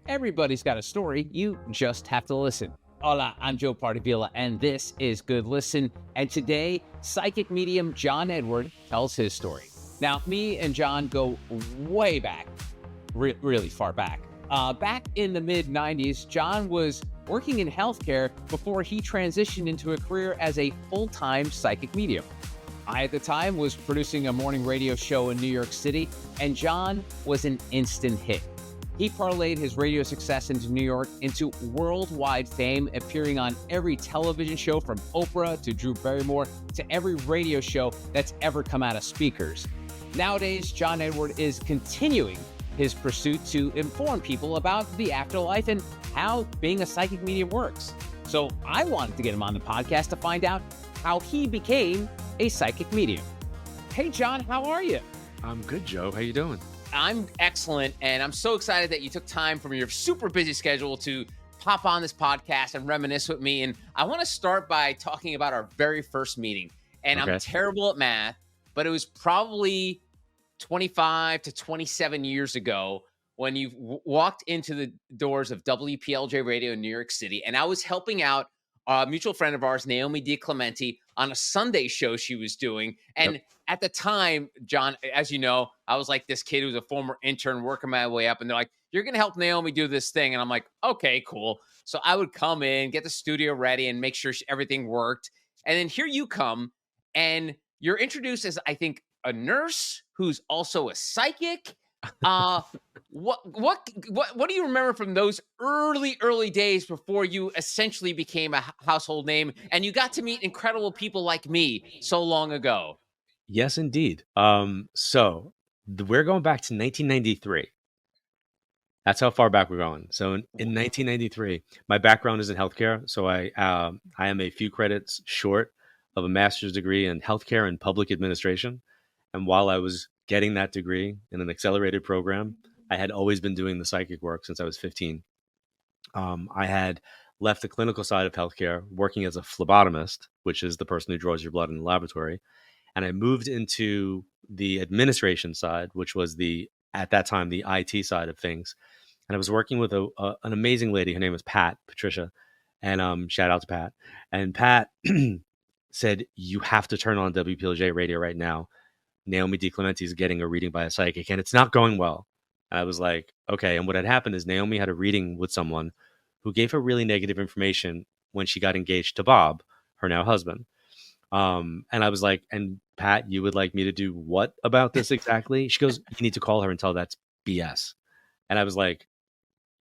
Everybody's got a story. You just have to listen. Hola, I'm Joe Pardavila, and this is Good Listen. And today, psychic medium John Edward tells his story. Now, me and John go way back, really far back. Back in the mid 90s, John was working in healthcare before he transitioned into a career as a full-time psychic medium. I, at the time, was producing a morning radio show in New York City, and John was an instant hit. He parlayed his radio success into New York into worldwide fame, appearing on every television show from Oprah to Drew Barrymore to every radio show that's ever come out of speakers. Nowadays, John Edward is continuing his pursuit to inform people about the afterlife and how being a psychic medium works. So I wanted to get him on the podcast to find out how he became a psychic medium. Hey, John, how are you? I'm good, Joe. How you doing? I'm excellent, and I'm so excited that you took time from your super busy schedule to pop on this podcast and reminisce with me. And I want to start by talking about our very first meeting. And Okay. I'm terrible at math, but it was probably 25 to 27 years ago when you walked into the doors of WPLJ Radio in New York City, and I was helping out a mutual friend of ours, Naomi DiClementi, on a Sunday show she was doing. And Yep. at the time, John, as you know, I was like this kid who was a former intern working my way up, and they're like, "You're going to help Naomi do this thing." And I'm like, okay, cool. So I would come in, get the studio ready, and make sure everything worked. And then here you come, and you're introduced as, I think, a nurse who's also a psychic. Uh, what do you remember from those early days before you essentially became a household name and you got to meet incredible people like me so long ago? Yes, indeed. We're going back to 1993. That's how far back we're going. So in 1993, my background is in healthcare. So I am a few credits short of a master's degree in healthcare and public administration. And while I was getting that degree in an accelerated program, I had always been doing the psychic work since I was 15. I had left the clinical side of healthcare, working as a phlebotomist, which is the person who draws your blood in the laboratory. And I moved into the administration side, which was at that time, the IT side of things. And I was working with an amazing lady. Her name was Patricia. And shout out to Pat. And Pat said, "You have to turn on WPLJ radio right now. Naomi DiClementi is getting a reading by a psychic, and it's not going well." And I was like, okay. And what had happened is Naomi had a reading with someone who gave her really negative information when she got engaged to Bob, her now husband. And I was like, "And Pat, you would like me to do what about this exactly?" She goes, "You need to call her and tell that's BS." And I was like,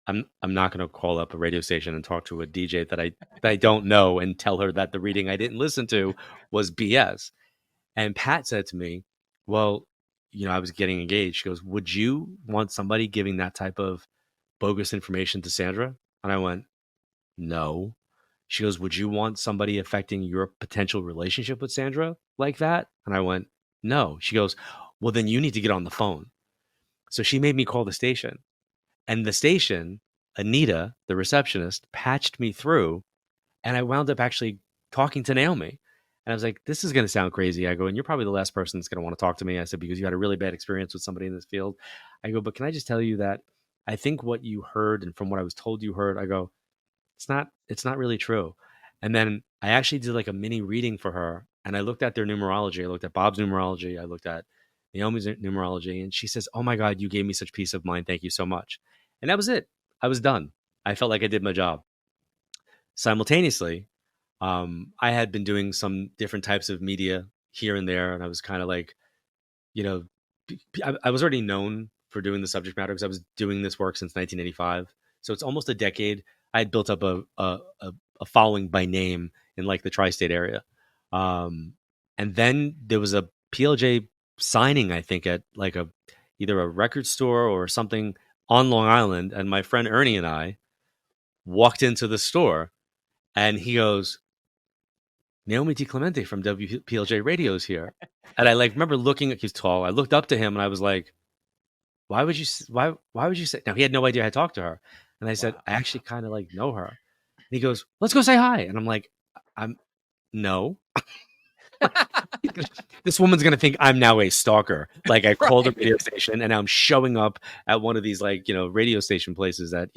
I'm not going to call up a radio station and talk to a DJ that I don't know and tell her that the reading I didn't listen to was BS. And Pat said to me, "Well, I was getting engaged." She goes, "Would you want somebody giving that type of bogus information to Sandra?" And I went, "No." She goes, "Would you want somebody affecting your potential relationship with Sandra like that?" And I went, "No." She goes, "Well, then you need to get on the phone." So she made me call the station. And the station, Anita, the receptionist, patched me through. And I wound up actually talking to Naomi. And I was like, "This is going to sound crazy." I go, "And you're probably the last person that's going to want to talk to me." I said, "Because you had a really bad experience with somebody in this field." I go, "But can I just tell you that I think what you heard, and from what I was told you heard," I go, it's not really true." And then I actually did like a mini reading for her. And I looked at their numerology. I looked at Bob's numerology. I looked at Naomi's numerology. And she says, "Oh my God, you gave me such peace of mind. Thank you so much." And that was it. I was done. I felt like I did my job. Simultaneously, I had been doing some different types of media here and there, and I was kind of like, you know, I was already known for doing the subject matter because I was doing this work since 1985. So it's almost a decade. I had built up a following by name in like the tri-state area, and then there was a PLJ signing, I think, at like either a record store or something on Long Island, and my friend Ernie and I walked into the store, and he goes, "Naomi DiClementi from WPLJ Radio is here." And I like remember looking at, he's tall. I looked up to him and I was like, why would you say? Now he had no idea I talked to her. And I said, Wow. "I actually kind of like know her." And he goes, "Let's go say hi." And I'm like, no. This woman's gonna think I'm now a stalker. Like I called a Right. radio station and now I'm showing up at one of these like radio station places that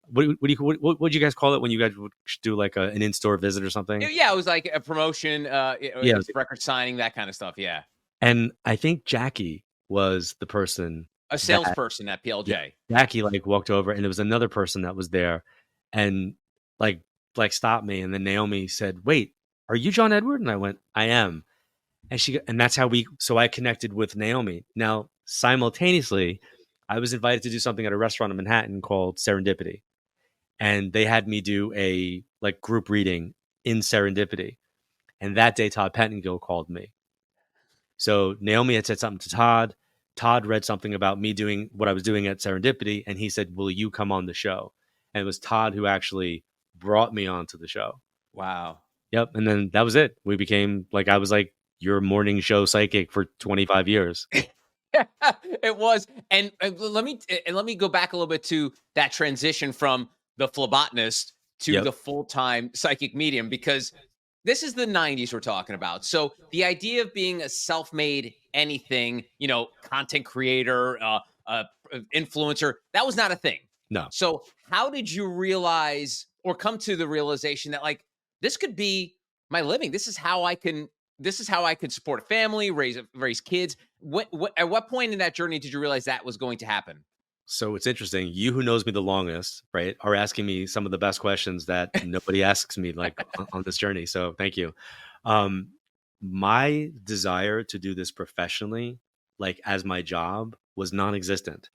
what do you guys call it when you guys would do like an in-store visit or something? Yeah, it was like a promotion, Yeah, record signing, that kind of stuff. Yeah, and I think Jackie was the person a that salesperson at yeah, PLJ. Jackie like walked over and there was another person that was there and like stopped me and then Naomi said, "Wait, are you John Edward?" And I went, "I am." And that's how I connected with Naomi. Now, simultaneously, I was invited to do something at a restaurant in Manhattan called Serendipity. And they had me do a like group reading in Serendipity. And that day Todd Pettengill called me. So Naomi had said something to Todd. Todd read something about me doing what I was doing at Serendipity, and he said, "Will you come on the show?" And it was Todd who actually brought me onto the show. Wow. Yep. And then that was it. We became like I was like your morning show psychic for 25 years. It was, and let me go back a little bit to that transition from the phlebotomist to Yep. the full-time psychic medium, because this is the 90s we're talking about. So the idea of being a self-made anything, content creator, influencer, that was not a thing. No. So how did you realize or come to the realization that, like, this could be my living? This is how I could support a family, raise kids. At what point in that journey did you realize that was going to happen? So it's interesting. You who knows me the longest, right, are asking me some of the best questions that nobody asks me like on this journey. So thank you. Um, my desire to do this professionally, like as my job, was non-existent.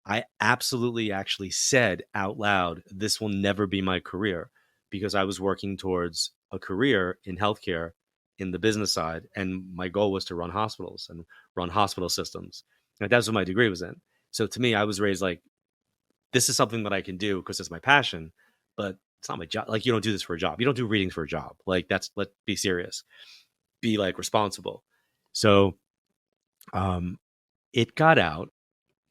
I absolutely actually said out loud, this will never be my career because I was working towards a career in healthcare in the business side. And my goal was to run hospitals and run hospital systems. And that's what my degree was in. So to me, I was raised like, this is something that I can do because it's my passion, but it's not my job. Like, you don't do this for a job. You don't do readings for a job. Like, let's be serious, be like responsible. So um, it got out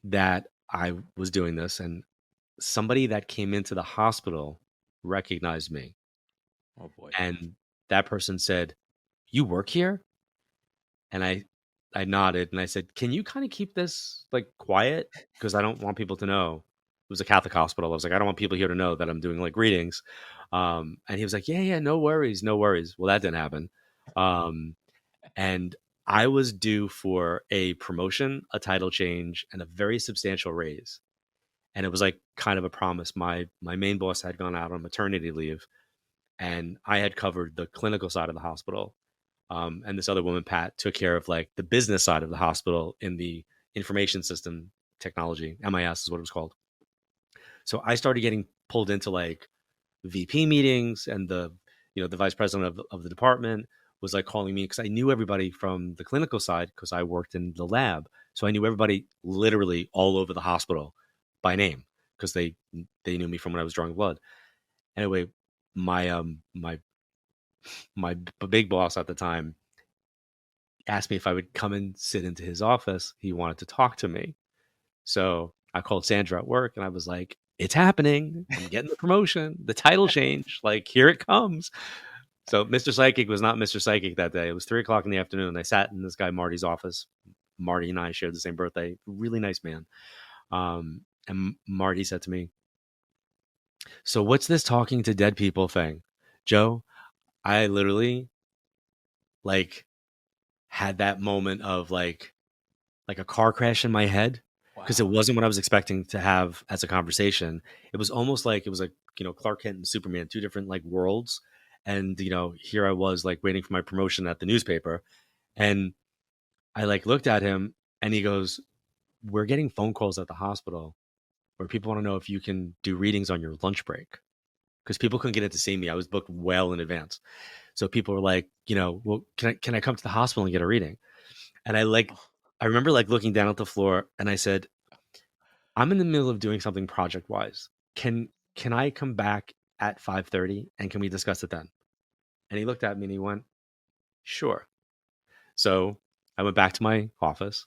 that I was doing this, and somebody that came into the hospital recognized me. Oh boy. And that person said, "You work here?" And I nodded and I said, "Can you kind of keep this like quiet? Because I don't want people to know." It was a Catholic hospital. I was like, I don't want people here to know that I'm doing like readings. And he was like, yeah, no worries, no worries. Well, that didn't happen. Um, and I was due for a promotion, a title change, and a very substantial raise. And it was like kind of a promise. My main boss had gone out on maternity leave, and I had covered the clinical side of the hospital. And this other woman, Pat, took care of like the business side of the hospital in the information system technology. MIS is what it was called. So I started getting pulled into like VP meetings, and the vice president of the department was like calling me because I knew everybody from the clinical side because I worked in the lab. So I knew everybody literally all over the hospital by name because they knew me from when I was drawing blood. Anyway, my my big boss at the time asked me if I would come and sit into his office. He wanted to talk to me. So I called Sandra at work and I was like, it's happening. I'm getting the promotion, the title change. Like, here it comes. So Mr. Psychic was not Mr. Psychic that day. It was 3 o'clock in the afternoon. I sat in this guy Marty's office. Marty and I shared the same birthday. Really nice man. And Marty said to me, "So what's this talking to dead people thing?" Joe, I literally like had that moment of like a car crash in my head because it Wow. wasn't what I was expecting to have as a conversation. It was almost like it was like, Clark Kent and Superman, two different like worlds. And, here I was like waiting for my promotion at the newspaper. And I like looked at him and he goes, "We're getting phone calls at the hospital where people want to know if you can do readings on your lunch break." Because people couldn't get in to see me. I was booked well in advance. So people were like, "Well, can I come to the hospital and get a reading?" And I remember like looking down at the floor and I said, "I'm in the middle of doing something project wise. Can I come back at 5:30 and can we discuss it then?" And he looked at me and he went, "Sure." So I went back to my office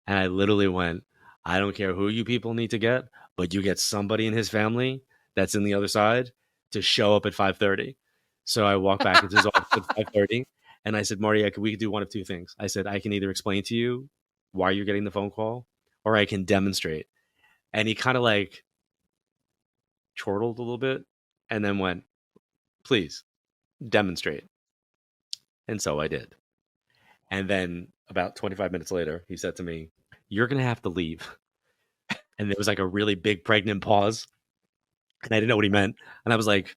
and I literally went, "I don't care who you people need to get, but you get somebody in his family that's in the other side to show up at 5:30." So I walked back into his office at 5:30 And I said, Marty, we could do one of two things. I said, I can either explain to you why you're getting the phone call, or I can demonstrate. And he kind of like chortled a little bit and then went, please demonstrate. And so I did. And then about 25 minutes later, he said to me, you're going to have to leave. And there was like a really big pregnant pause. And I didn't know what he meant. And I was like,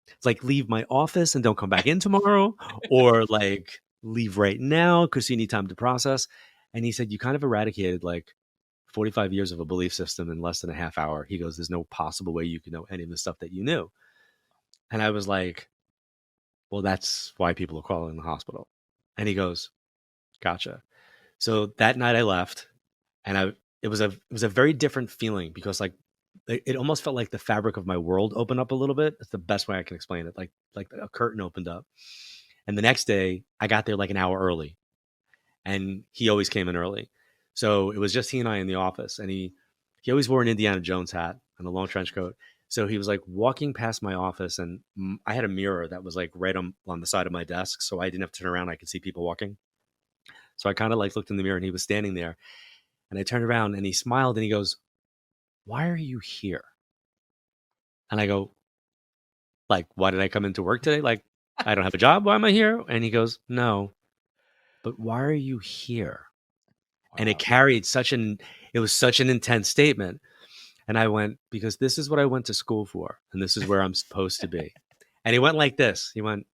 it's like, leave my office and don't come back in tomorrow, or like leave right now because you need time to process. And he said, you kind of eradicated like 45 years of a belief system in less than a half hour. He goes, there's no possible way you can know any of the stuff that you knew. And I was like, well, that's why people are calling the hospital. And he goes, gotcha. So that night I left, and it was a very different feeling because like it almost felt like the fabric of my world opened up a little bit. It's the best way I can explain it. Like a curtain opened up. And the next day I got there like an hour early, and he always came in early. So it was just he and I in the office, and he always wore an Indiana Jones hat and a long trench coat. So he was like walking past my office, and I had a mirror that was like right on the side of my desk, so I didn't have to turn around. I could see people walking. So I kind of like looked in the mirror, and he was standing there, and I turned around, and he smiled, and he goes, "Why are you here?" And I go, "Like, why did I come into work today? Like, I don't have a job. Why am I here?" And he goes, "No, but why are you here?" And Wow. it was such an intense statement. And I went, because this is what I went to school for, and this is where I'm supposed to be. And he went like this. He went,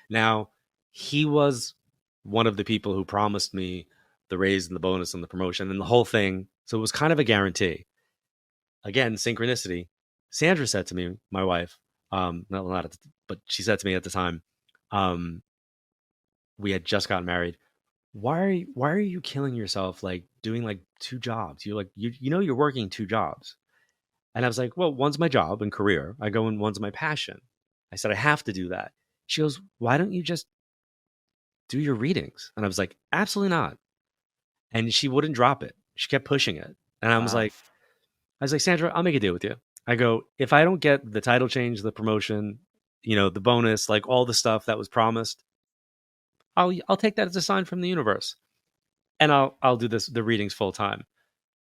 now, he was one of the people who promised me the raise and the bonus and the promotion and the whole thing. So it was kind of a guarantee. Again, synchronicity. Sandra said to me, my wife, not at the, but she said to me at the time, um, we had just gotten married. Why are you killing yourself like doing like two jobs? You're like you know you're working two jobs. And I was like, well, one's my job and career. I go and one's my passion. I said, I have to do that. She goes, why don't you just do your readings? And I was like, absolutely not. And she wouldn't drop it. She kept pushing it. And Wow. I was like, Sandra, I'll make a deal with you. I go, if I don't get the title change, the promotion, the bonus, like all the stuff that was promised, I'll take that as a sign from the universe. And I'll do the readings full time.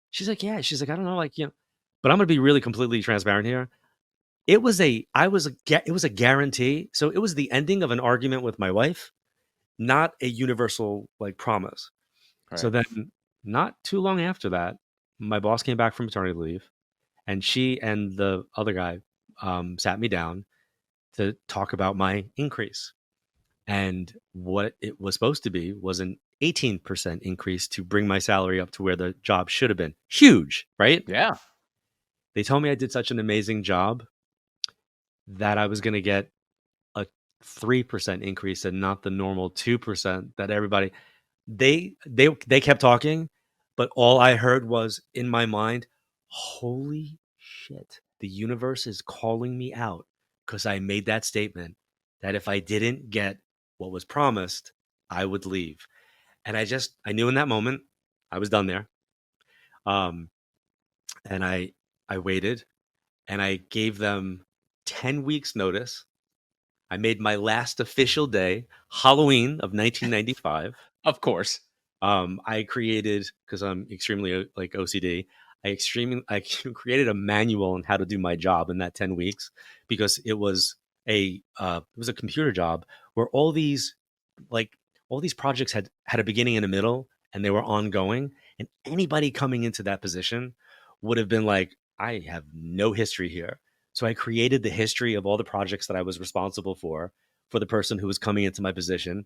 She's like, yeah. She's like, I don't know, like, but I'm gonna be really completely transparent here. It was a guarantee. So it was the ending of an argument with my wife, not a universal like promise. So Right. then not too long after that, my boss came back from maternity leave, and she and the other guy sat me down to talk about my increase. And what it was supposed to be was an 18% increase to bring my salary up to where the job should have been. Huge, right? Yeah. They told me I did such an amazing job that I was going to get a 3% increase and not the normal 2% that everybody they kept talking, but all I heard was in my mind, holy shit, the universe is calling me out because I made that statement that if I didn't get what was promised, I would leave. And I knew in that moment I was done there. Um, and I waited, and I gave them 10 weeks notice. I made my last official day, Halloween of 1995. Of course. I created, because I'm extremely like OCD. I created a manual on how to do my job in that 10 weeks, because it was a computer job where like all these projects had a beginning and a middle, and they were ongoing, and anybody coming into that position would have been like, I have no history here. So I created the history of all the projects that I was responsible for the person who was coming into my position.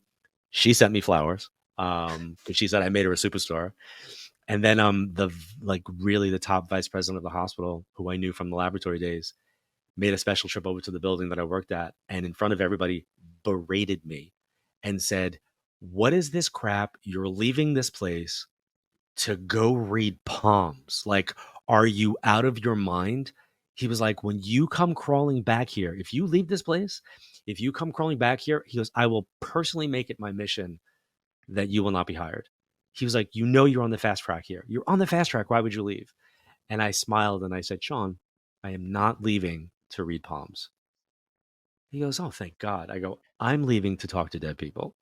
She sent me flowers, because she said I made her a superstar. And then the like really the top vice president of the hospital, who I knew from the laboratory days, made a special trip over to the building that I worked at, and in front of everybody berated me and said, "What is this crap? You're leaving this place to go read palms. Like, are you out of your mind?" He was like, when you come crawling back here, if you leave this place, if you come crawling back here, he goes, I will personally make it my mission that you will not be hired. He was like, you're on the fast track here. You're on the fast track. Why would you leave? And I smiled and I said, Sean, I am not leaving to read palms. He goes, "Oh, thank God." I go, "I'm leaving to talk to dead people."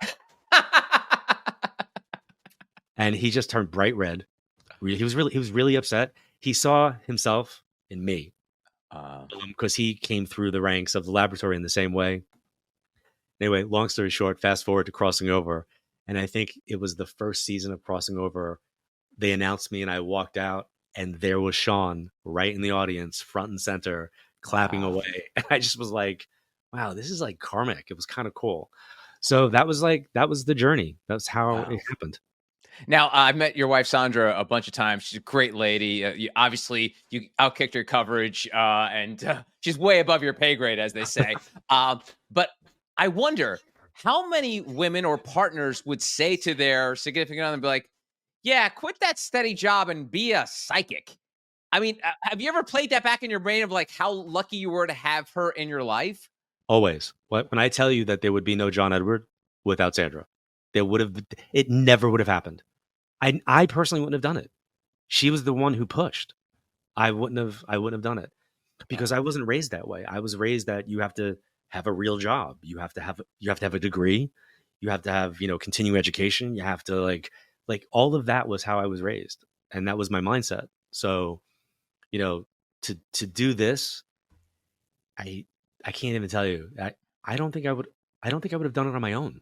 And he just turned bright red. He was really upset. He saw himself in me because he came through the ranks of the laboratory in the same way. Anyway, long story short, fast forward to Crossing Over, and I think it was the first season of Crossing Over. They announced me, and I walked out, and there was Sean right in the audience, front and center, clapping Wow. away. And I just was like, "Wow, this is like karmic." It was kind of cool. So that was the journey. That's how it Wow. happened. Now, I've met your wife Sandra a bunch of times. She's a great lady. Obviously, you outkicked her coverage, and she's way above your pay grade, as they say. But I wonder how many women or partners would say to their significant other, and be like, "Yeah, quit that steady job and be a psychic." I mean, have you ever played that back in your brain of like how lucky you were to have her in your life? Always. When I tell you that there would be no John Edward without Sandra, there would have it never would have happened. I personally wouldn't have done it. She was the one who pushed. I wouldn't have done it because I wasn't raised that way. I was raised that you have to have a real job. You have to have a degree. You have to have, continuing education. You have to like all of that was how I was raised. And that was my mindset. So, you know, to do this, I I can't even tell you. I don't think I would have done it on my own.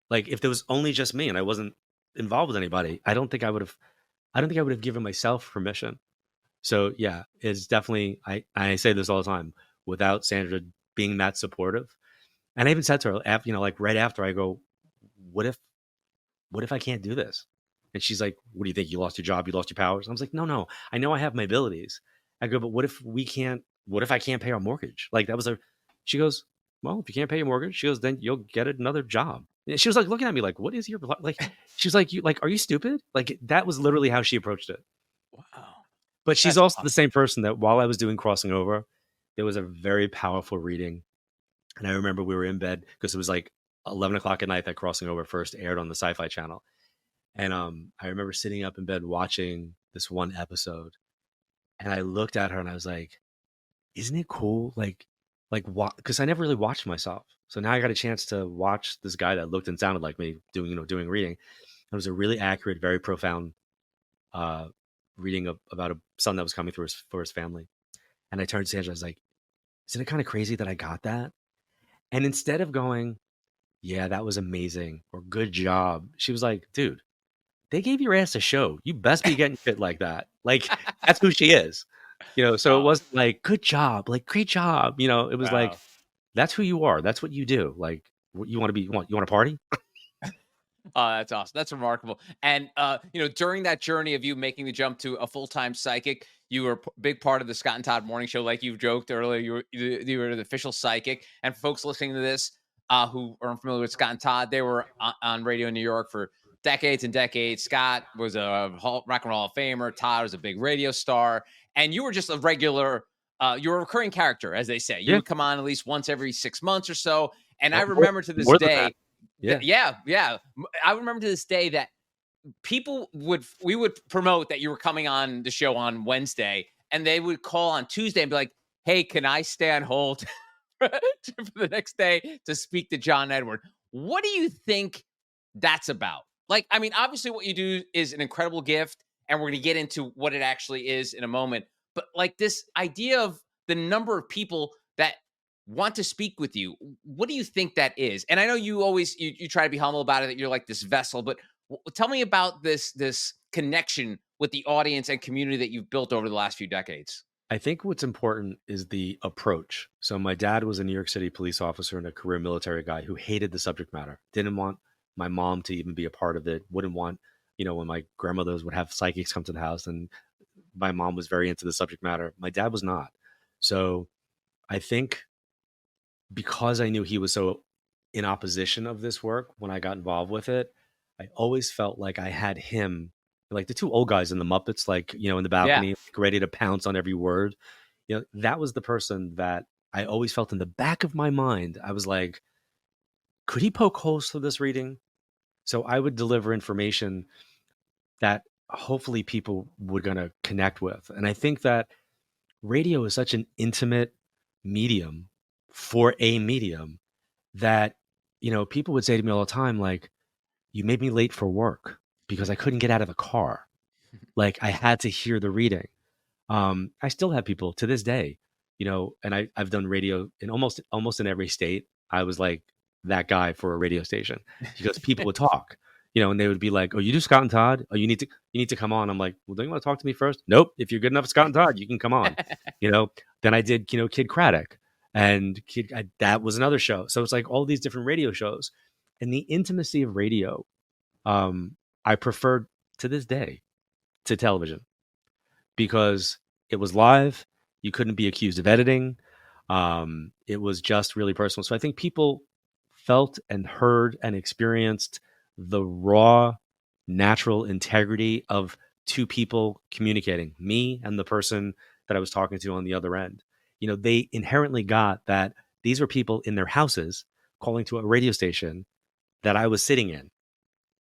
Like if there was only just me and I wasn't involved with anybody, I don't think I would have given myself permission. So yeah, it's definitely I say this all the time. Without Sandra being that supportive, and I even said to her, like right after, I go, "What if I can't do this?" And she's like, "What do you think? You lost your job? You lost your powers?" I was like, "No, no. I know I have my abilities." I go, "But what if we can't? What if I can't pay our mortgage?" Like that was a. She goes, "Well, if you can't pay your mortgage," she goes, "then you'll get another job." And she was like looking at me like, "What is your like?" She was like, "You like? Are you stupid?" Like that was literally how she approached it. Wow, But she's that's also the awesome. same person that while I was doing Crossing Over, there was a very powerful reading. And I remember we were in bed because it was like 11 o'clock at night that Crossing Over first aired on the Sci Fi channel. And I remember sitting up in bed watching this one episode. And I looked at her and I was like, isn't it cool? What? Because I never really watched myself. So now I got a chance to watch this guy that looked and sounded like me doing reading. It was a really accurate, very profound uh, reading about a son that was coming through for his family. And I turned to Sandra, I was like, isn't it kind of crazy that I got that? And instead of going, yeah, that was amazing or good job, she was like, dude, they gave your ass a show. You best be getting fit like that. Like, that's who she is. So it Oh, wasn't like, good job, like, great job. It was like, wow. that's who you are. That's what you do. Like, what you want to be, you want to party? Oh, that's awesome. That's remarkable. And during that journey of you making the jump to a full-time psychic, you were a big part of the Scott and Todd Morning Show, like you've joked earlier. You were the official psychic. And for folks listening to this, who are unfamiliar with Scott and Todd, they were on radio in New York for decades and decades. Scott was a rock and roll Hall of Famer. Todd was a big radio star, and you were just a regular. You were a recurring character, as they say. You Yeah. would come on at least once every 6 months or so. And I Or more, remember to this more than that. day Yeah. yeah, yeah. I remember to this day that we would promote that you were coming on the show on Wednesday, and they would call on Tuesday and be like, "Hey, can I stay on hold for the next day to speak to John Edward?" What do you think that's about? Like, I mean, obviously, what you do is an incredible gift, and we're going to get into what it actually is in a moment. But like this idea of the number of people that want to speak with you, what do you think that is? And I know you always you try to be humble about it, that you're like this vessel, but tell me about this connection with the audience and community that you've built over the last few decades. I think what's important is the approach. So my dad was a New York City police officer and a career military guy who hated the subject matter. Didn't want my mom to even be a part of it. Wouldn't want, when my grandmothers would have psychics come to the house, and my mom was very into the subject matter. My dad was not. So I think because I knew he was so in opposition of this work when I got involved with it, I always felt like I had him, like the two old guys in the Muppets, like, in the Yeah. balcony, like, ready to pounce on every word. That was the person that I always felt in the back of my mind. I was like, could he poke holes through this reading? So I would deliver information that hopefully people were going to connect with. And I think that radio is such an intimate medium for a medium that, people would say to me all the time, like, you made me late for work because I couldn't get out of the car. Like, I had to hear the reading. I still have people to this day, and I've done radio in almost in every state. I was like that guy for a radio station because people would talk, and they would be like, "Oh, you do Scott and Todd? Oh, you need to come on." I'm like, "Well, don't you want to talk to me first?" Nope. If you're good enough, Scott and Todd, you can come on. You know. Then I did, Kid Craddock, and that was another show. So it's like all these different radio shows, and the intimacy of radio, I prefer to this day to television because it was live. You couldn't be accused of editing. It was just really personal. So I think people felt and heard and experienced the raw, natural integrity of two people communicating, me and the person that I was talking to on the other end. They inherently got that these were people in their houses calling to a radio station that I was sitting in,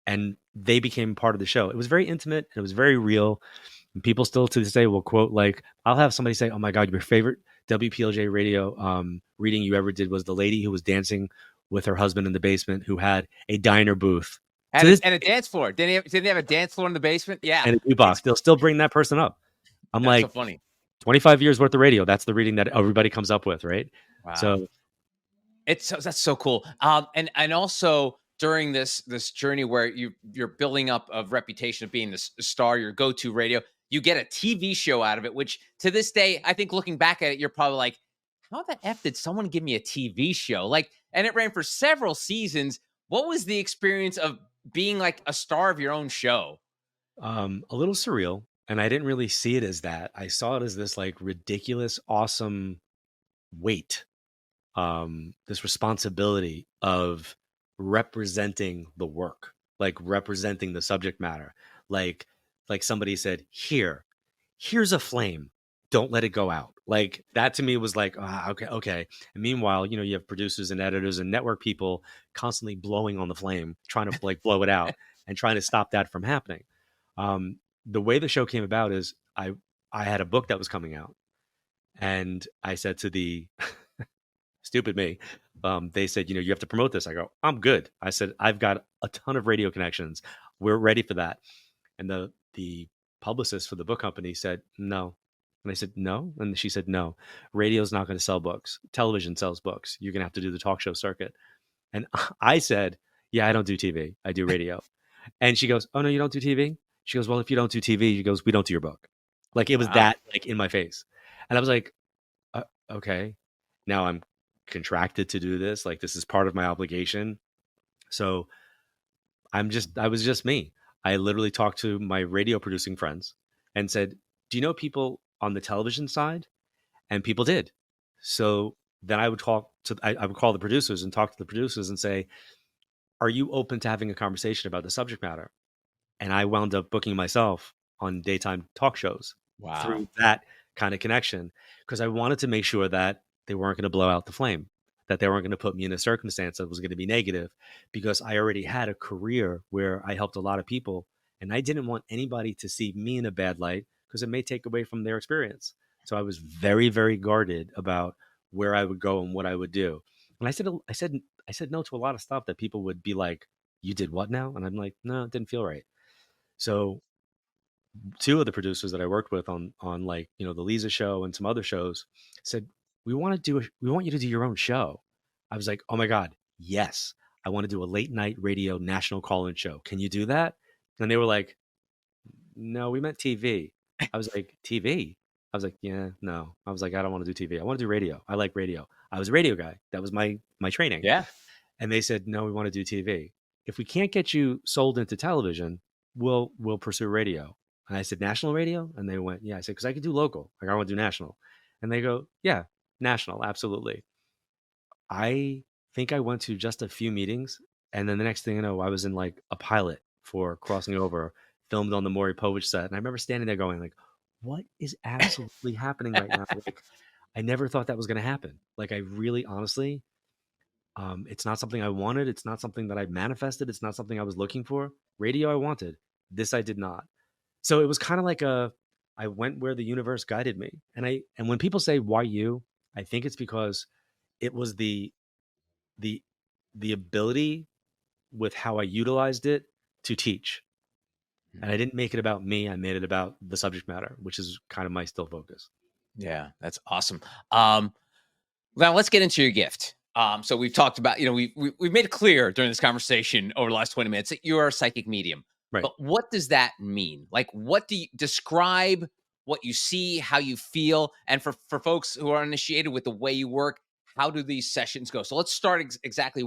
and they became part of the show. It was very intimate and it was very real. And people still to this day will quote, like, I'll have somebody say, "Oh my God, your favorite WPLJ radio reading you ever did was the lady who was dancing with her husband in the basement who had a diner booth." And a dance floor. Didn't they have a dance floor in the basement? Yeah. And a jukebox. They'll still bring that person up. I'm That's like, so funny. 25 years worth of radio. That's the reading that everybody comes up with, right? Wow. So That's so cool. And also during this journey where you're building up a reputation of being the star, your go-to radio, you get a TV show out of it, which to this day, I think looking back at it, you're probably like, how the F did someone give me a TV show? Like, and it ran for several seasons. What was the experience of being like a star of your own show? a little surreal. And I didn't really see it as that. I saw it as this like ridiculous, awesome weight, this responsibility of representing the work, like representing the subject matter. Like somebody said, here's a flame. Don't let it go out. Like that to me was like, okay. And meanwhile, you have producers and editors and network people constantly blowing on the flame, trying to like blow it out and trying to stop that from happening. The way the show came about is I had a book that was coming out, and I said to the stupid me, they said, you have to promote this. I go, I'm good. I said, I've got a ton of radio connections. We're ready for that. And the publicist for the book company said, no. And I said, no. And she said, no, radio's not going to sell books. Television sells books. You're going to have to do the talk show circuit. And I said, yeah, I don't do TV. I do radio. And she goes, oh, no, you don't do TV? She goes, well, if you don't do TV, she goes, we don't do your book. Like it was that like in my face. And I was like, okay, now I'm contracted to do this. Like this is part of my obligation. So I was just me. I literally talked to my radio producing friends and said, do you know people on the television side? And people did. So then I would I would call the producers and talk to the producers and say, are you open to having a conversation about the subject matter? And I wound up booking myself on daytime talk shows through that kind of connection because I wanted to make sure that they weren't going to blow out the flame, that they weren't going to put me in a circumstance that was going to be negative because I already had a career where I helped a lot of people and I didn't want anybody to see me in a bad light because it may take away from their experience. So I was very, very guarded about where I would go and what I would do. And I said no to a lot of stuff that people would be like, you did what now? And I'm like, no, it didn't feel right. So two of the producers that I worked with on like, the Lisa show and some other shows said, we want you to do your own show. I was like, oh my God, yes. I want to do a late night radio national call-in show. Can you do that? And they were like, no, we meant TV. I was like, TV? I was like, yeah, no. I was like, I don't want to do TV. I want to do radio. I like radio. I was a radio guy. That was my training. Yeah. And they said, no, we want to do TV. If we can't get you sold into television, we'll pursue radio. And I said, national radio? And they went, yeah. I said, because I could do local. Like, I want to do national. And they go, yeah, national, absolutely. I think I went to just a few meetings. And then the next thing I know, I was in like a pilot for Crossing Over, filmed on the Maury Povich set. And I remember standing there going like, what is absolutely happening right now? Like, I never thought that was going to happen. Like, I really, honestly, it's not something I wanted. It's not something that I manifested. It's not something I was looking for. Radio I wanted. This I did not. So it was kind of like I went where the universe guided me. And when people say, why you? I think it's because it was the the ability with how I utilized it to teach. And I didn't make it about me. I made it about the subject matter, which is kind of my still focus. Yeah, that's awesome. Um, Now let's get into your gift. So we've talked about, we've made it clear during this conversation over the last 20 minutes that you are a psychic medium. Right. But what does that mean? Like, what do you describe what you see, how you feel, and for folks who are initiated with the way you work, how do these sessions go? So let's start exactly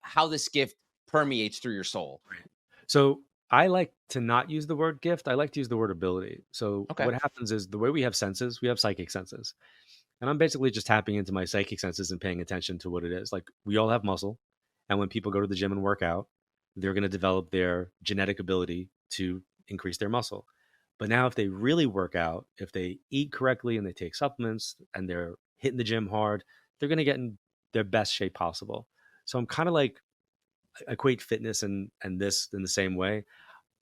how this gift permeates through your soul. So I like to not use the word gift. I like to use the word ability. So Okay. what happens is the way we have senses, we have psychic senses. And I'm basically just tapping into my psychic senses and paying attention to what it is. Like we all have muscle. And when people go to the gym and work out, they're going to develop their genetic ability to increase their muscle. But now, if they really work out, if they eat correctly and they take supplements and they're hitting the gym hard, they're going to get in their best shape possible. So I'm kind of like equate fitness and this in the same way.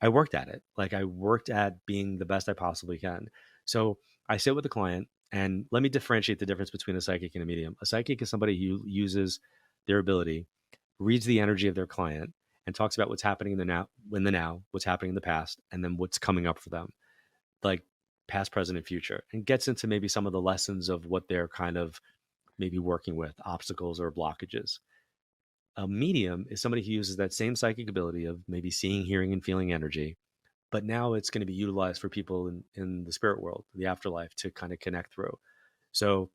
I worked at it. Like I worked at being the best I possibly can. So I sit with the client and let me differentiate the difference between a psychic and a medium. A psychic is somebody who uses their ability, reads the energy of their client, and talks about what's happening in the now, what's happening in the past, and then what's coming up for them, like past, present, and future, and gets into maybe some of the lessons of what they're kind of maybe working with, obstacles or blockages. A medium is somebody who uses that same psychic ability of maybe seeing, hearing, and feeling energy, but now it's going to be utilized for people in the spirit world, the afterlife, to kind of connect through. So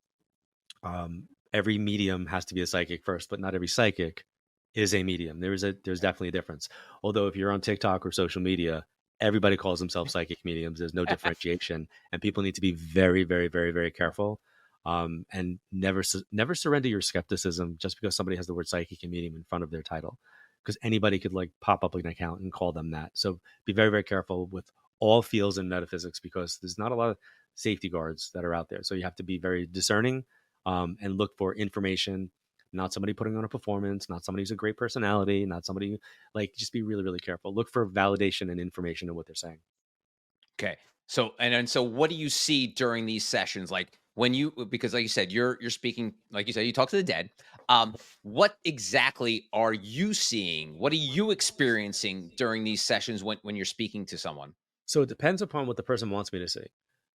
every medium has to be a psychic first, but not every psychic is a medium. There's definitely a difference. Although if you're on TikTok or social media, everybody calls themselves psychic mediums. There's no differentiation, and people need to be very, very, very, very careful. And never surrender your skepticism just because somebody has the word psychic and medium in front of their title, because anybody could like pop up an account and call them that. So be very, very careful with all fields in metaphysics because there's not a lot of safety guards that are out there. So you have to be very discerning and look for information, not somebody putting on a performance, not somebody who's a great personality, not somebody like just be really, really careful. Look for validation and information in what they're saying. Okay. So so what do you see during these sessions? Like when you because like you said, you're speaking, like you said, you talk to the dead. What exactly are you seeing? What are you experiencing during these sessions when you're speaking to someone? So it depends upon what the person wants me to see.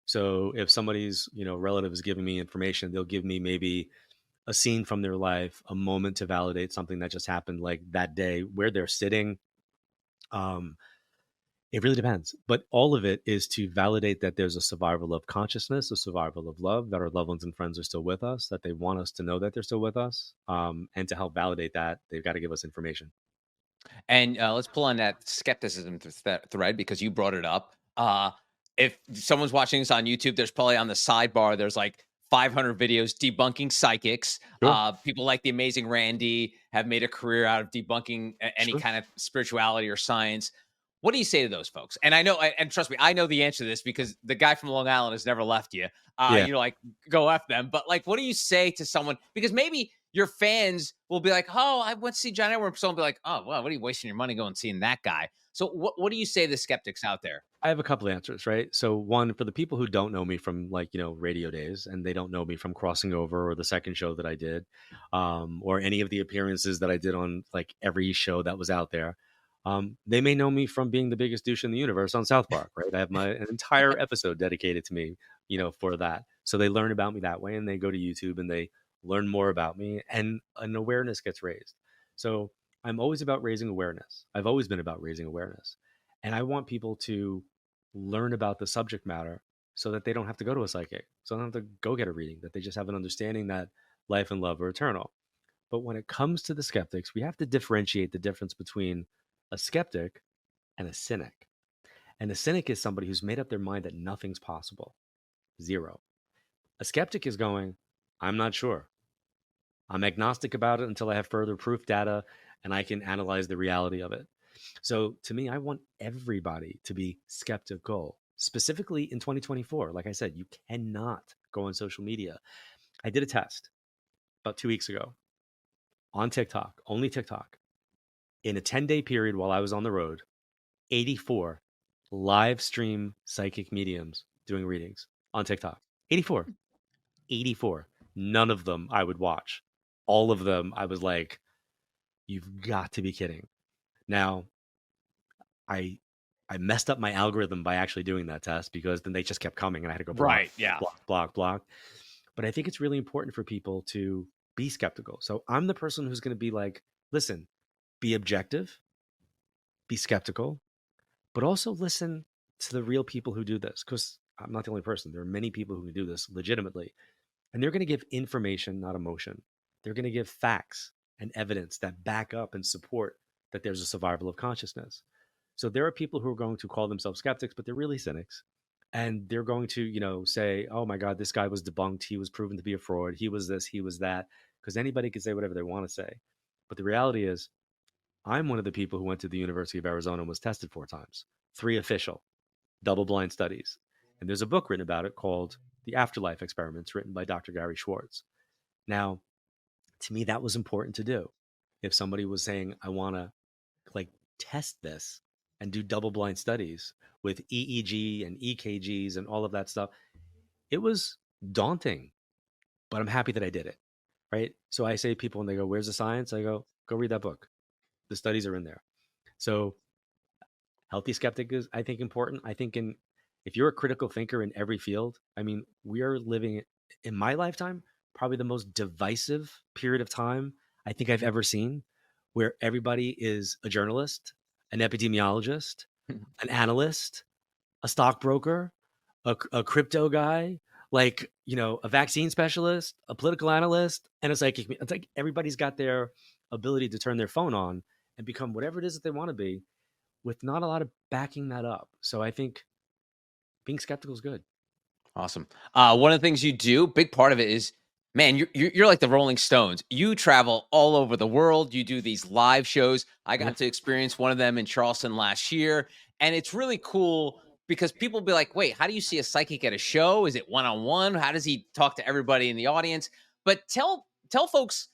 So if somebody's, relative is giving me information, they'll give me maybe a scene from their life, a moment to validate something that just happened like that day where they're sitting. Um, It really depends. But all of it is to validate that there's a survival of consciousness, a survival of love, that our loved ones and friends are still with us, that they want us to know that they're still with us. And to help validate that, they've got to give us information. And let's pull on that skepticism thread because you brought it up. If someone's watching this on YouTube, there's probably on the sidebar, there's like 500 videos debunking psychics. Sure. People like the amazing Randy have made a career out of debunking any Sure. kind of spirituality or science. What do you say to those folks? And I know, and trust me, I know the answer to this because the guy from Long Island has never left you. Yeah. Like go F them. But like, what do you say to someone? Because maybe your fans will be like, "Oh, I went to see John Edward." Someone will be like, "Oh, well, what are you wasting your money going seeing that guy?" So, what do you say to the skeptics out there? I have a couple answers, right? So one, for the people who don't know me from like, radio days, and they don't know me from Crossing Over or the second show that I did, or any of the appearances that I did on like every show that was out there. They may know me from being the biggest douche in the universe on South Park, right? I have an entire episode dedicated to me, for that. So they learn about me that way and they go to YouTube and they learn more about me and an awareness gets raised. So I'm always about raising awareness. I've always been about raising awareness. And I want people to learn about the subject matter so that they don't have to go to a psychic, so they don't have to go get a reading, that they just have an understanding that life and love are eternal. But when it comes to the skeptics, we have to differentiate the difference between a skeptic and a cynic. And a cynic is somebody who's made up their mind that nothing's possible. Zero. A skeptic is going, I'm not sure. I'm agnostic about it until I have further proof data and I can analyze the reality of it. So to me, I want everybody to be skeptical, specifically in 2024. Like I said, you cannot go on social media. I did a test about 2 weeks ago on TikTok, only TikTok. In a 10-day period while I was on the road, 84 live stream psychic mediums doing readings on TikTok. 84. 84. None of them I would watch. all of them, I was like, you've got to be kidding. Now, I I messed up my algorithm by actually doing that test because then they just kept coming and I had to go block, Right. Yeah. block, block, block. But I think it's really important for people to be skeptical. So I'm the person who's going to be like, listen, be objective, be skeptical, but also listen to the real people who do this because I'm not the only person. There are many people who can do this legitimately. And they're going to give information, not emotion. They're going to give facts and evidence that back up and support that there's a survival of consciousness. So there are people who are going to call themselves skeptics, but they're really cynics. And they're going to, say, oh my God, this guy was debunked. He was proven to be a fraud. He was this, he was that. Because anybody can say whatever they want to say. But the reality is, I'm one of the people who went to the University of Arizona and was tested 4 times, 3 official, double blind studies. And there's a book written about it called The Afterlife Experiments, written by Dr. Gary Schwartz. Now, to me, that was important to do. If somebody was saying, I want to like test this and do double blind studies with EEG and EKGs and all of that stuff, it was daunting, but I'm happy that I did it. Right. So I say to people when they go, where's the science? I go read that book. The studies are in there. So healthy skeptic is, I think, important. I think if you're a critical thinker in every field, I mean, we are living in my lifetime, probably the most divisive period of time I think I've ever seen, where everybody is a journalist, an epidemiologist, an analyst, a stockbroker, a crypto guy, like, a vaccine specialist, a political analyst, and a psychic. It's like everybody's got their ability to turn their phone on and become whatever it is that they want to be with not a lot of backing that up. So I think being skeptical is good. Awesome. One of the things you do, big part of it is, man, you're like the Rolling Stones. You travel all over the world. You do these live shows. I Yeah. got to experience one of them in Charleston last year, and it's really cool because people be like, "Wait, how do you see a psychic at a show? Is it one-on-one? How does he talk to everybody in the audience?" But tell folks,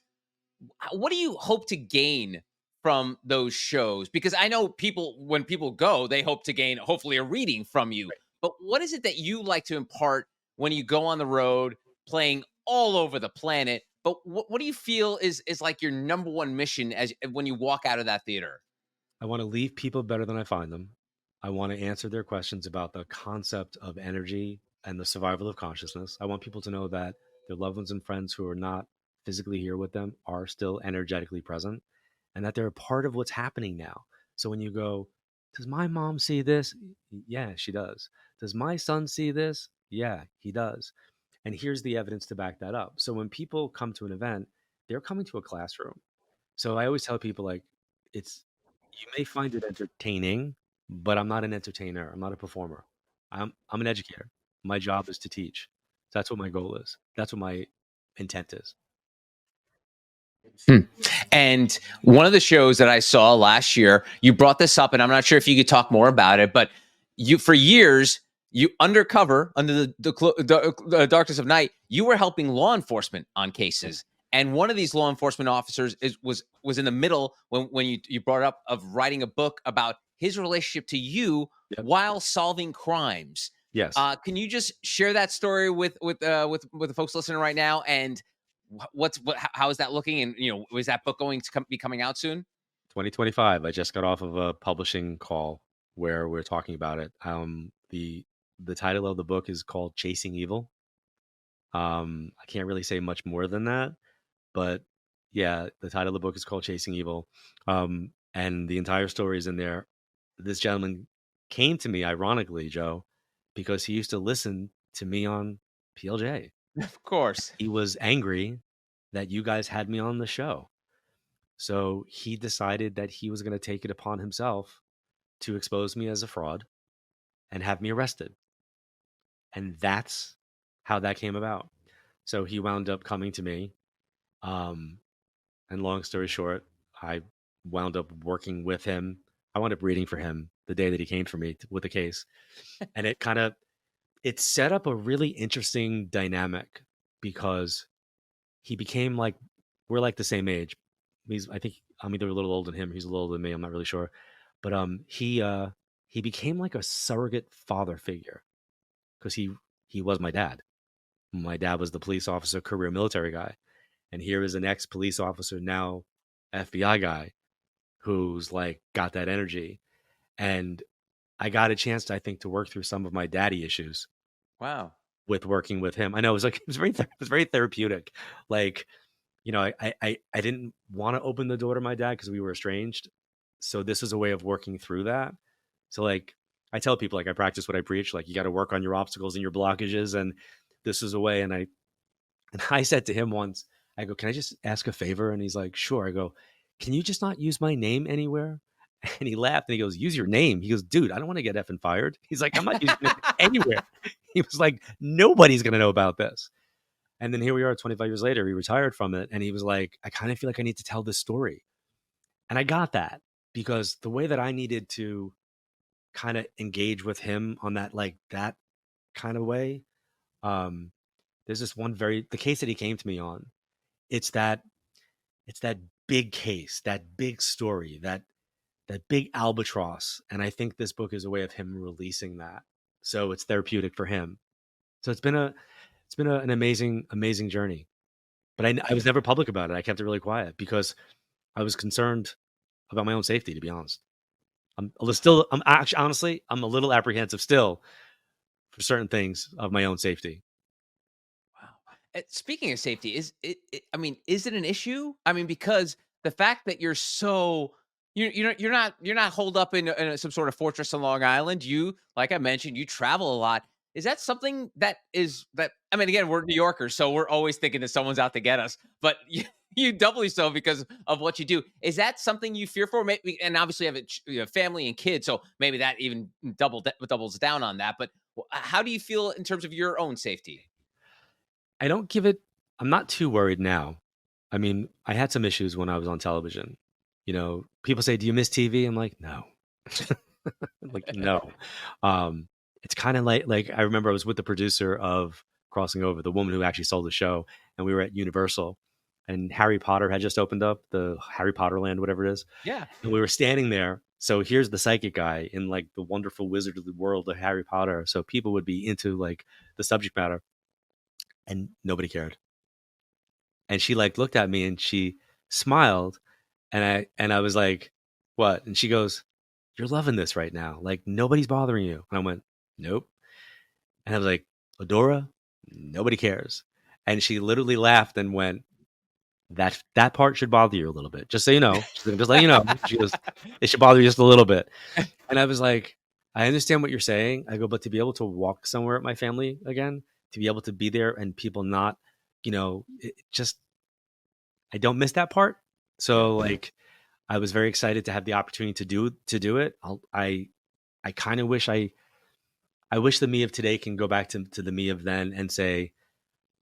what do you hope to gain from those shows? Because I know when people go, they hope to gain hopefully a reading from you. But what is it that you like to impart when you go on the road playing all over the planet? But what do you feel is like your number one mission as when you walk out of that theater? I want to leave people better than I find them. I want to answer their questions about the concept of energy and the survival of consciousness. I want people to know that their loved ones and friends who are not physically here with them are still energetically present and that they're a part of what's happening now. So when you go, does my mom see this? Yeah, she does. Does my son see this? Yeah, he does. And here's the evidence to back that up. So when people come to an event, they're coming to a classroom. So I always tell people like it's you may find it entertaining, but I'm not an entertainer. I'm not a performer. I'm an educator. My job is to teach. That's what my goal is. That's what my intent is. Hmm. And one of the shows that I saw last year, you brought this up, and I'm not sure if you could talk more about it, but you, for years, you undercover under the darkness of night, you were helping law enforcement on cases. And one of these law enforcement officers was in the middle when you brought up of writing a book about his relationship to you Yep. while solving crimes. Yes. Can you just share that story with the folks listening right now? And how is that looking? And is that book going to be coming out soon? 2025. I just got off of a publishing call where we're talking about it. The title of the book is called Chasing Evil. I can't really say much more than that, but yeah, the title of the book is called Chasing Evil. And the entire story is in there. This gentleman came to me, ironically, Joe, because he used to listen to me on PLJ. Of course. He was angry that you guys had me on the show. So he decided that he was going to take it upon himself to expose me as a fraud and have me arrested. And that's how that came about. So he wound up coming to me. And long story short, I wound up working with him. I wound up reading for him the day that he came for me with the case. And it set up a really interesting dynamic because he became like, we're like the same age. I think I'm either a little older than him. He's a little older than me. I'm not really sure. But he became like a surrogate father figure because he was my dad. My dad was the police officer, career military guy. And here is an ex-police officer, now FBI guy, who's like got that energy. And I got a chance, I think, to work through some of my daddy issues Wow. with working with him. I know it was like it was very therapeutic. Like, I didn't want to open the door to my dad because we were estranged. So this is a way of working through that. So like I tell people, like, I practice what I preach. Like, you got to work on your obstacles and your blockages, and this is a way. And I said to him once, I go, "Can I just ask a favor?" And he's like, "Sure." I go, "Can you just not use my name anywhere?" And he laughed and he goes, "Use your name." He goes, "Dude, I don't want to get effing fired." He's like, "I'm not using it anywhere." He was like, "Nobody's gonna know about this." And then here we are 25 years later, he retired from it. And he was like, "I kind of feel like I need to tell this story." And I got that because the way that I needed to kind of engage with him on that, like that kind of way, um, there's this the case that he came to me on. It's that, it's that big case, that big story, that big albatross. And I think this book is a way of him releasing that. So it's therapeutic for him. So an amazing journey. But I was never public about it. I kept it really quiet because I was concerned about my own safety, to be honest. I'm actually, honestly, I'm a little apprehensive still for certain things of my own safety. Wow. Speaking of safety, I mean, is it an issue? I mean, because the fact that you're so you're not holed up in some sort of fortress on Long Island. You, like I mentioned, you travel a lot. Is that something that I mean, again, we're New Yorkers, so we're always thinking that someone's out to get us. But you doubly so because of what you do. Is that something you fear for? Maybe, and obviously you have family and kids, so maybe that even doubles down on that. But how do you feel in terms of your own safety? I don't give it, I'm not too worried now. I mean, I had some issues when I was on television. People say, "Do you miss TV?" I'm like, "No." Like, no. Um, it's kind of like I remember I was with the producer of Crossing Over, the woman who actually sold the show, and we were at Universal, and Harry Potter had just opened up, the Harry Potter Land, whatever it is. Yeah. And we were standing there. So here's the psychic guy in like the wonderful wizardly world of Harry Potter. So people would be into like the subject matter, and nobody cared. And she like looked at me and she smiled, and I was like, "What?" And she goes, "You're loving this right now. Like nobody's bothering you." And I went, "Nope." And I was like, "Adora, nobody cares." And she literally laughed and went, "That part should bother you a little bit. Just so you know." She's like, "Just let you know." She goes, "It should bother you just a little bit." And I was like, "I understand what you're saying." I go, "But to be able to walk somewhere with my family again, to be able to be there and people not, just I don't miss that part." Yeah. So like I was very excited to have the opportunity to do it. I kind of wish I wish the me of today can go back to the me of then and say,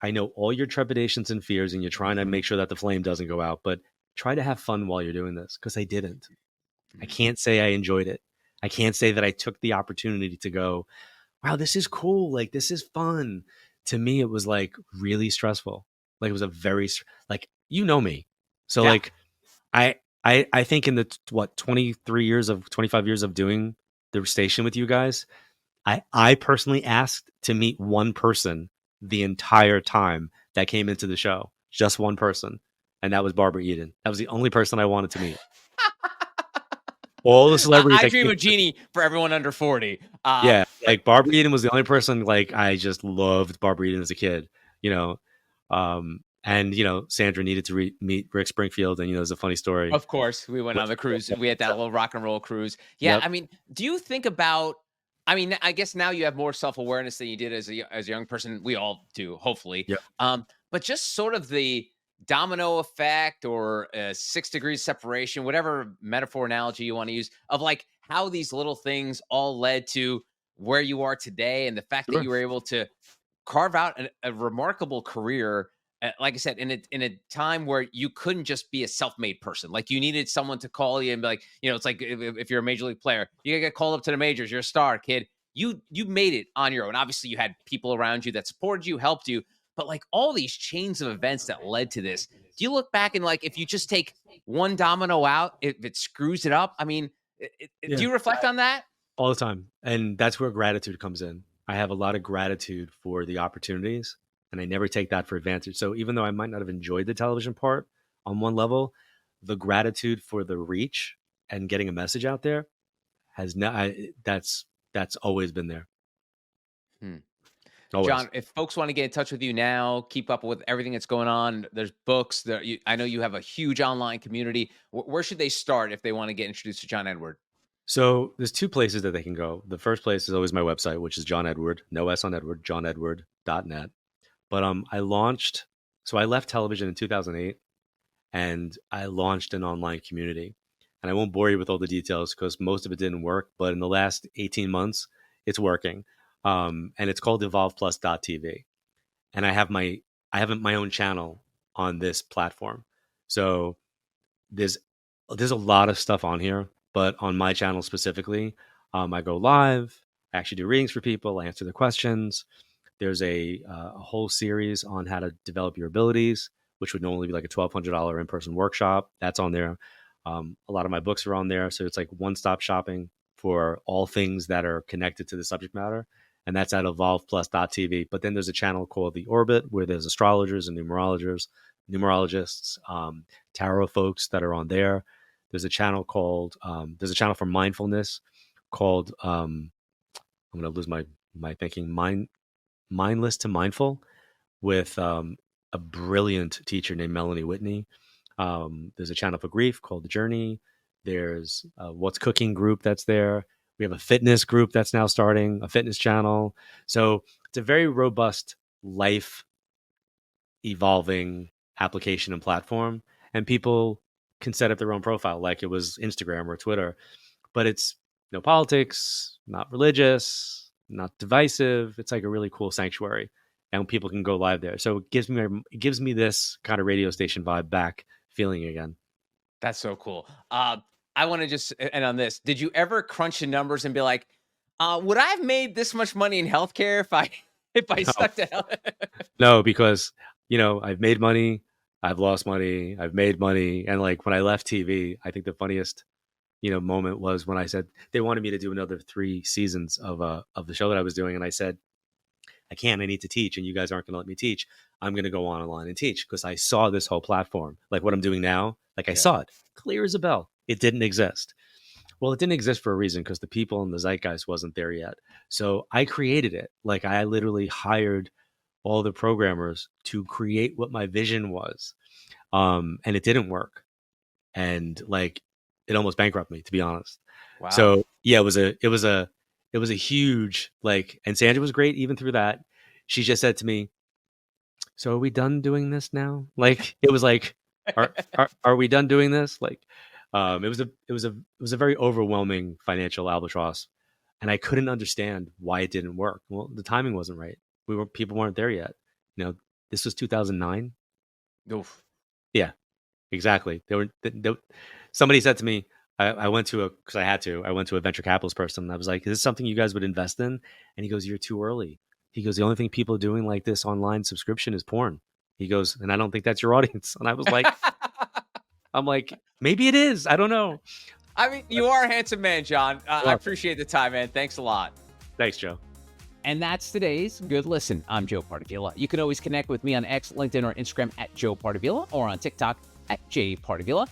"I know all your trepidations and fears, and you're trying to make sure that the flame doesn't go out, but try to have fun while you're doing this." Because I didn't. I Mhm. can't say I enjoyed it. I can't say that I took the opportunity to go, "Wow, this is cool. Like this is fun." To me, it was like really stressful. Like it was a like you know me, so Yeah. like I think in the 25 years of doing the station with you guys, I personally asked to meet one person the entire time that came into the show, just one person, and that was Barbara Eden. That was the only person I wanted to meet. All the celebrities I that dream came, of Genie for everyone under 40. yeah, But like Barbara Eden was the only person like I just loved Barbara Eden as a kid, you know. And Sandra needed to meet Rick Springfield, and there's a funny story. of course, we went on the cruise. We had that little rock and roll cruise. Yeah, Yep. I mean, do you think about I mean, I guess now you have more self-awareness than you did as a young person. We all do, hopefully. Yep. But just sort of the domino effect or 6 degrees separation, whatever metaphor analogy you want to use, of like how these little things all led to where you are today, and the fact that Sure. you were able to carve out a remarkable career. Like I said, in a time where you couldn't just be a self-made person, like you needed someone to call you and be like, it's like if you're a major league player, you gotta get called up to the majors. You're a star, kid. You made it on your own. Obviously, you had people around you that supported you, helped you, but like all these chains of events that led to this. Do you look back and like if you just take one domino out, if it screws it up? I mean, do Yeah. you reflect on that? All the time. And that's where gratitude comes in. I have a lot of gratitude for the opportunities. and I never take that for advantage. So even though I might not have enjoyed the television part on one level, the gratitude for the reach and getting a message out there has not. That's always been there. Hmm. Always. John, if folks want to get in touch with you now, keep up with everything that's going on, there's books. I know you have a huge online community. Where should they start if they want to get introduced to John Edward? So there's two places that they can go. The first place is always my website, which is John Edward, no S on Edward, johnedward.net. But I left television in 2008 and I launched an online community. And I won't bore you with all the details because most of it didn't work. But in the last 18 months, it's working. And it's called evolveplus.tv. And I have my own channel on this platform. So there's a lot of stuff on here, but on my channel specifically, I go live. I actually do readings for people. I answer the questions. There's a whole series on how to develop your abilities, which would normally be like a $1,200 in-person workshop. That's on there. A lot of my books are on there. So it's like one-stop shopping for all things that are connected to the subject matter. And that's at evolveplus.tv. But then there's a channel called The Orbit where there's astrologers and numerologists, tarot folks that are on there. There's a channel for mindfulness called, I'm going to lose my thinking, Mindless to Mindful with a brilliant teacher named Melanie Whitney. There's a channel for grief called The Journey. There's What's Cooking group that's there. We have a fitness group that's now starting, a fitness channel. So it's a very robust life evolving application and platform. And people can set up their own profile like it was Instagram or Twitter. But it's no politics, not religious, not divisive. It's like a really cool sanctuary. And people can go live there. So it gives me this kind of radio station vibe back feeling again. That's so cool. I want to just end on this. Did you ever crunch the numbers and be like, would I have made this much money in healthcare if I stuck to health? No, because I've made money, I've lost money, I've made money, and like when I left TV, I think the funniest moment was when I said they wanted me to do another 3 seasons of the show that I was doing, and I said I can't. I need to teach, and you guys aren't going to let me teach. I'm going to go online and teach because I saw this whole platform, like what I'm doing now. Like I saw it clear as a bell. It didn't exist. Well, it didn't exist for a reason because the people in the zeitgeist wasn't there yet. So I created it. Like I literally hired all the programmers to create what my vision was, and it didn't work. And like it almost bankrupted me, to be honest. Wow. So yeah, it was a huge and Sandra was great even through that. She just said to me, "So are we done doing this now?" Like it was like, "Are we done doing this?" Like, it was a very overwhelming financial albatross, and I couldn't understand why it didn't work. Well, the timing wasn't right. People weren't there yet. This was 2009. Oof. Yeah, exactly. Somebody said to me, I went to a venture capitalist person. And I was like, is this something you guys would invest in? And he goes, you're too early. He goes, the only thing people are doing like this online subscription is porn. He goes, and I don't think that's your audience. And I was like, I'm like, maybe it is. I don't know. I mean, you are a handsome man, John. I appreciate the time, man. Thanks a lot. Thanks, Joe. And that's today's Good Listen. I'm Joe Pardavila. You can always connect with me on X, LinkedIn, or Instagram at Joe Pardavila or on TikTok at J Pardavila.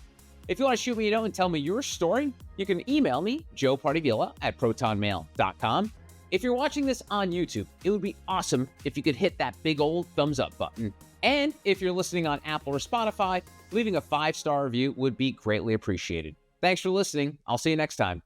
If you want to shoot me a note and tell me your story, you can email me, joepardavila@protonmail.com. If you're watching this on YouTube, it would be awesome if you could hit that big old thumbs up button. And if you're listening on Apple or Spotify, leaving a 5-star review would be greatly appreciated. Thanks for listening. I'll see you next time.